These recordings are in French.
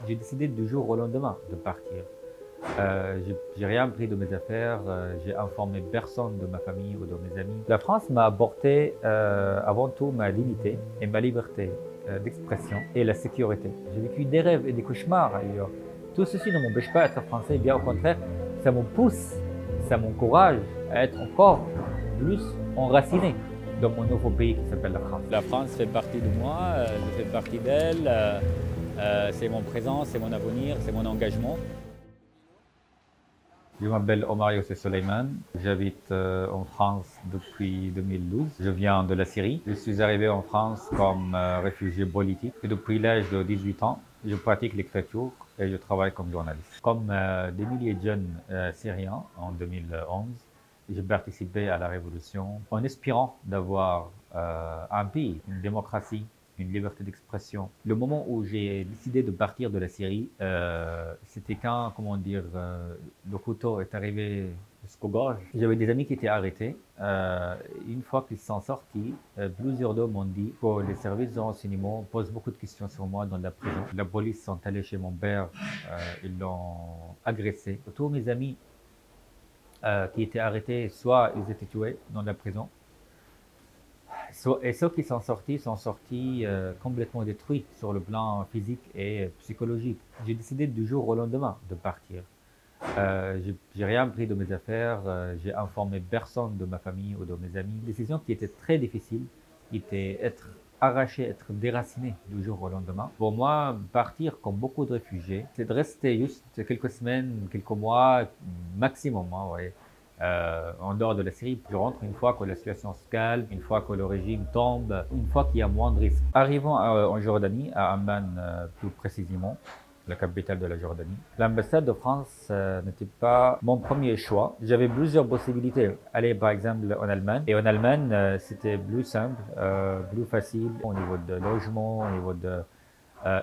J'ai décidé du jour au lendemain de partir. J'ai rien pris de mes affaires, j'ai informé personne de ma famille ou de mes amis. La France m'a apporté avant tout ma dignité et ma liberté d'expression et la sécurité. J'ai vécu des rêves et des cauchemars ailleurs. Tout ceci ne m'empêche pas d'être français, bien au contraire, ça me pousse, ça m'encourage à être encore plus enraciné dans mon nouveau pays qui s'appelle la France. La France fait partie de moi, je fais partie d'elle, c'est mon présent, c'est mon avenir, c'est mon engagement. Je m'appelle Omar Youssef Soleiman, j'habite en France depuis 2012. Je viens de la Syrie. Je suis arrivé en France comme réfugié politique et depuis l'âge de 18 ans, je pratique l'écriture et je travaille comme journaliste. Comme des milliers de jeunes syriens en 2011, j'ai participé à la révolution en espérant d'avoir un pays, une démocratie, une liberté d'expression. Le moment où j'ai décidé de partir de la Syrie, c'était quand, comment dire, le couteau est arrivé jusqu'aux gorges. J'avais des amis qui étaient arrêtés. Une fois qu'ils sont sortis, plusieurs d'eux m'ont dit que les services de renseignement posent beaucoup de questions sur moi dans la prison. La police sont allés chez mon père, ils l'ont agressé. Tous mes amis qui étaient arrêtés, soit ils étaient tués dans la prison, et ceux qui sont sortis complètement détruits sur le plan physique et psychologique. J'ai décidé du jour au lendemain de partir. J'ai rien pris de mes affaires, j'ai informé personne de ma famille ou de mes amis. Une décision qui était très difficile, qui était être arraché, être déraciné du jour au lendemain. Pour moi, partir comme beaucoup de réfugiés, c'est de rester juste quelques semaines, quelques mois maximum, hein, ouais, en dehors de la Syrie. Je rentre une fois que la situation se calme, une fois que le régime tombe, une fois qu'il y a moins de risques. Arrivons en Jordanie, à Amman plus précisément, la capitale de la Jordanie. L'ambassade de France n'était pas mon premier choix. J'avais plusieurs possibilités. Aller par exemple en Allemagne. Et en Allemagne, c'était plus simple, plus facile au niveau de logement, au niveau de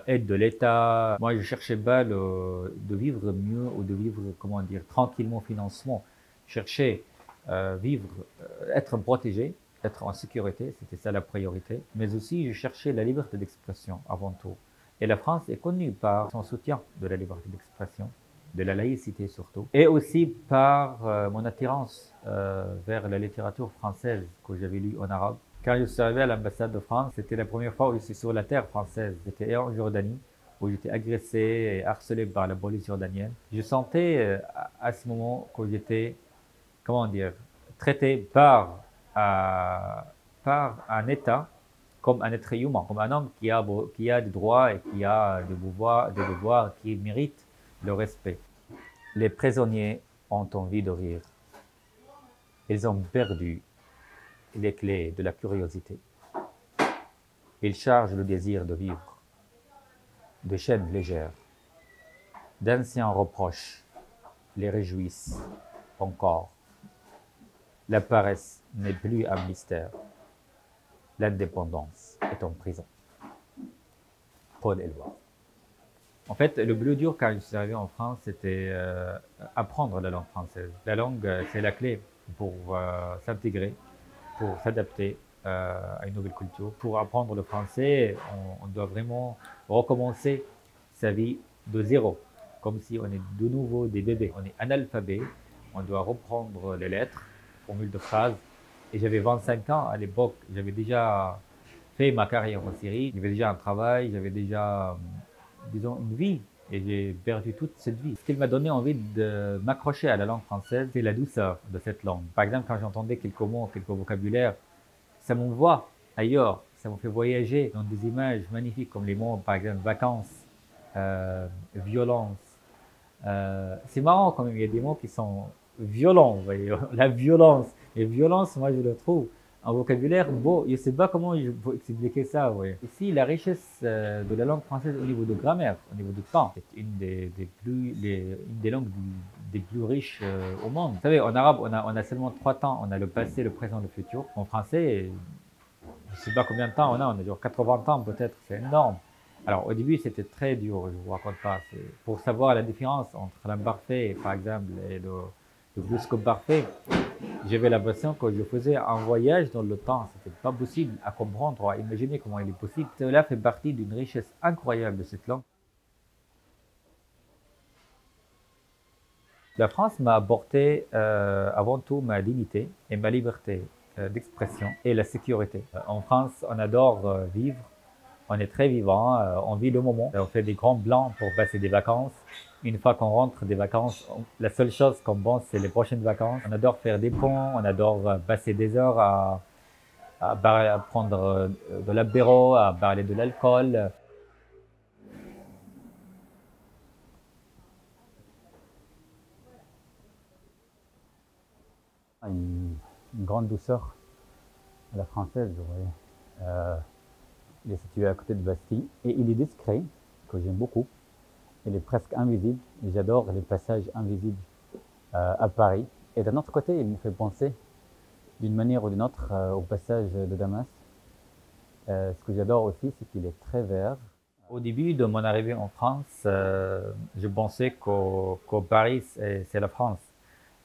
aide de l'État. Moi, je cherchais pas de vivre mieux ou de vivre, comment dire, tranquillement financièrement. Je cherchais vivre, être protégé, être en sécurité, c'était ça la priorité. Mais aussi, je cherchais la liberté d'expression avant tout. Et la France est connue par son soutien de la liberté d'expression, de la laïcité surtout, et aussi par mon attirance vers la littérature française que j'avais lue en arabe. Quand je suis arrivé à l'ambassade de France, c'était la première fois où je suis sur la terre française. J'étais en Jordanie, où j'étais agressé et harcelé par la police jordanienne. Je sentais à ce moment que j'étais, comment dire, traité par un État comme un être humain, comme un homme qui a des droits et qui a des devoirs qui méritent le respect. Les prisonniers ont envie de rire. Ils ont perdu les clés de la curiosité. Ils chargent le désir de vivre, de chaînes légères. D'anciens reproches les réjouissent encore. La paresse n'est plus un mystère. L'indépendance est en prison. Paul Éluard. En fait, le plus dur quand je suis arrivé en France, c'était apprendre la langue française. La langue, c'est la clé pour s'intégrer, pour s'adapter à une nouvelle culture. Pour apprendre le français, on doit vraiment recommencer sa vie de zéro, comme si on est de nouveau des bébés. On est analphabet, on doit reprendre les lettres, formules de phrases. Et j'avais 25 ans à l'époque, j'avais déjà fait ma carrière en Syrie, j'avais déjà un travail, j'avais déjà, disons, une vie. Et j'ai perdu toute cette vie. Ce qui m'a donné envie de m'accrocher à la langue française, c'est la douceur de cette langue. Par exemple, quand j'entendais quelques mots, quelques vocabulaires, ça m'envoie ailleurs, ça me fait voyager dans des images magnifiques comme les mots, par exemple, vacances, violence. C'est marrant quand même, il y a des mots qui sont violents, vous voyez, la violence. Et violence, moi je le trouve un vocabulaire beau. Je ne sais pas comment je peux expliquer ça, vous voyez. Ici, la richesse de la langue française au niveau de grammaire, au niveau de temps, c'est une une des langues des plus riches au monde. Vous savez, en arabe, on a seulement 3 temps. On a le passé, le présent, le futur. En français, je ne sais pas combien de temps on a genre 80 ans peut-être, c'est énorme. Alors au début c'était très dur, je vous raconte pas. Pour savoir la différence entre l'imparfait par exemple et le plus que parfait, j'avais l'impression que je faisais un voyage dans le temps. C'était pas possible à comprendre, à imaginer comment il est possible. Cela fait partie d'une richesse incroyable de cette langue. La France m'a apporté avant tout ma dignité et ma liberté d'expression et la sécurité. En France, on adore vivre, on est très vivant, on vit le moment, on fait des grands blancs pour passer des vacances. Une fois qu'on rentre des vacances, la seule chose qu'on pense, c'est les prochaines vacances. On adore faire des ponts, on adore passer des heures à prendre de l'apéro, à parler de l'alcool. Une grande douceur à la française, oui. Il est situé à côté de Bastille et il est discret, que j'aime beaucoup. Il est presque invisible et j'adore les passages invisibles à Paris. Et d'un autre côté, il me fait penser d'une manière ou d'une autre au passage de Damas. Ce que j'adore aussi, c'est qu'il est très vert. Au début de mon arrivée en France, je pensais qu'au Paris, c'est la France.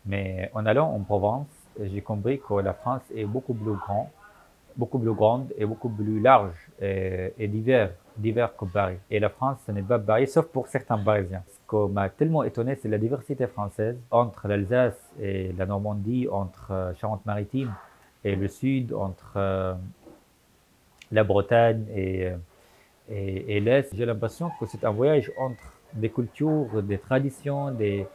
Mais en allant en Provence, j'ai compris que la France est beaucoup plus grande et beaucoup plus large et divers que Paris. Et la France, ce n'est pas Paris, sauf pour certains Parisiens. Ce qui m'a tellement étonné, c'est la diversité française entre l'Alsace et la Normandie, entre Charente-Maritime et le Sud, entre la Bretagne et l'Est. J'ai l'impression que c'est un voyage entre des cultures, des traditions, des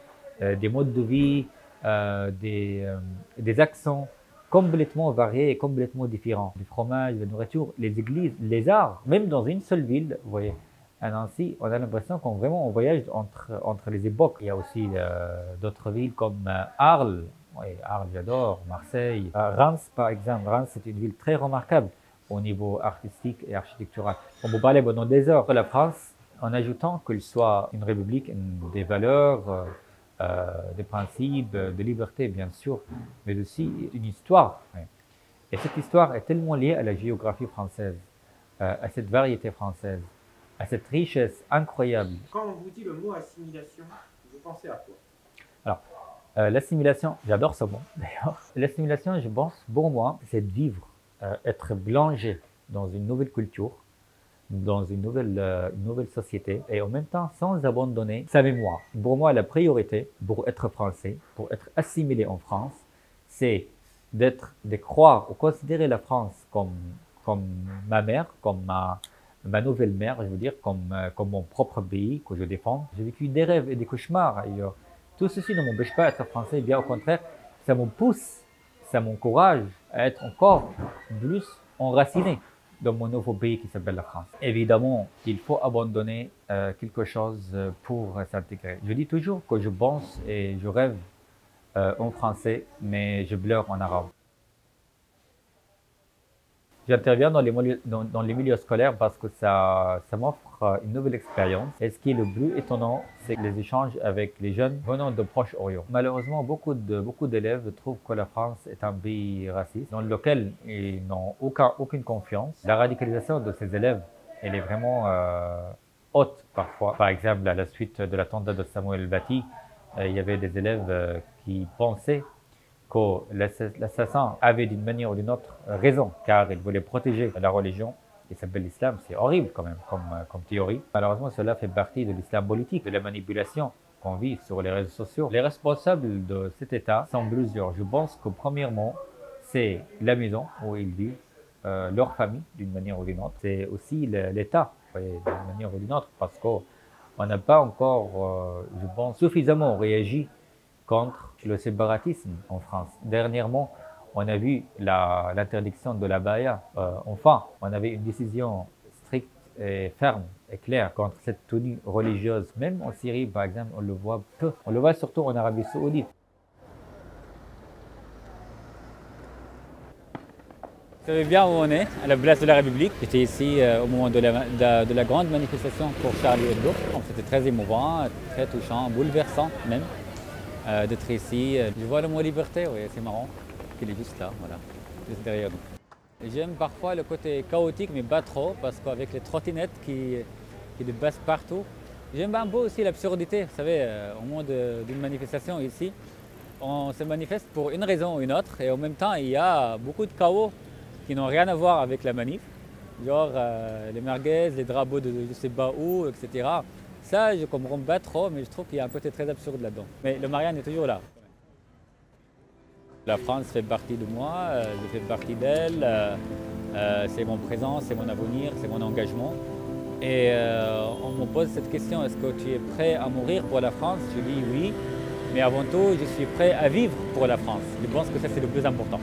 modes de vie, des accents complètement variés et complètement différents. Du fromage, de la nourriture, les églises, les arts, même dans une seule ville, vous voyez, à Nancy, on a l'impression qu'on vraiment on voyage entre les époques. Il y a aussi d'autres villes comme Arles, oui, Arles j'adore, Marseille, Reims par exemple. Reims c'est une ville très remarquable au niveau artistique et architectural. On peut parler pendant des heures de la France en ajoutant qu'elle soit une république, des valeurs, des principes, de liberté bien sûr, mais aussi une histoire. Et cette histoire est tellement liée à la géographie française, à cette variété française, à cette richesse incroyable. Quand on vous dit le mot assimilation, vous pensez à quoi? Alors, l'assimilation, j'adore ce mot d'ailleurs. L'assimilation, je pense, pour moi, c'est de vivre, être plongé dans une nouvelle culture, dans une nouvelle société et en même temps sans abandonner sa mémoire. Pour moi, la priorité pour être français, pour être assimilé en France, c'est de croire ou considérer la France comme ma mère, comme ma nouvelle mère, je veux dire, comme mon propre pays que je défends. J'ai vécu des rêves et des cauchemars ailleurs. Tout ceci ne m'empêche pas d'être français, bien au contraire, ça me pousse, ça m'encourage à être encore plus enraciné dans mon nouveau pays qui s'appelle la France. Évidemment, il faut abandonner quelque chose pour s'intégrer. Je dis toujours que je pense et je rêve en français, mais je pleure en arabe. J'interviens dans les milieux scolaires parce que ça m'offre une nouvelle expérience. Et ce qui est le plus étonnant, c'est les échanges avec les jeunes venant de Proche-Orient. Malheureusement, beaucoup d'élèves trouvent que la France est un pays raciste dans lequel ils n'ont aucune confiance. La radicalisation de ces élèves, elle est vraiment haute parfois. Par exemple, à la suite de l'attentat de Samuel Paty, il y avait des élèves qui pensaient que l'assassin avait d'une manière ou d'une autre raison, car il voulait protéger la religion qui s'appelle l'islam. C'est horrible quand même comme théorie. Malheureusement, cela fait partie de l'islam politique, de la manipulation qu'on vit sur les réseaux sociaux. Les responsables de cet état sont plusieurs. Je pense que premièrement, c'est la maison où ils vivent, leur famille d'une manière ou d'une autre. C'est aussi l'État d'une manière ou d'une autre, parce qu'on n'a pas encore, je pense, suffisamment réagi contre le séparatisme en France. Dernièrement, on a vu l'interdiction de la baya. Enfin, on avait une décision stricte et ferme et claire contre cette tenue religieuse. Même en Syrie, par exemple, on le voit peu. On le voit surtout en Arabie Saoudite. Vous savez bien où on est, à la place de la République. J'étais ici au moment de la grande manifestation pour Charlie Hebdo. C'était très émouvant, très touchant, bouleversant même. D'être ici. Je vois le mot liberté, oui, c'est marrant qu'il est juste là, voilà, juste derrière nous. J'aime parfois le côté chaotique, mais pas trop, parce qu'avec les trottinettes qui dépassent partout, j'aime un peu aussi l'absurdité. Vous savez, au moment d'une manifestation ici, on se manifeste pour une raison ou une autre, et en même temps, il y a beaucoup de chaos qui n'ont rien à voir avec la manif, genre les merguez, les drapeaux de je sais pas où, etc. ça, je ne comprends pas trop, mais je trouve qu'il y a un côté très absurde là-dedans. Mais le Marianne est toujours là. La France fait partie de moi, je fais partie d'elle. C'est mon présent, c'est mon avenir, c'est mon engagement. Et on me pose cette question, est-ce que tu es prêt à mourir pour la France? Je dis oui, mais avant tout, je suis prêt à vivre pour la France. Je pense que ça, c'est le plus important.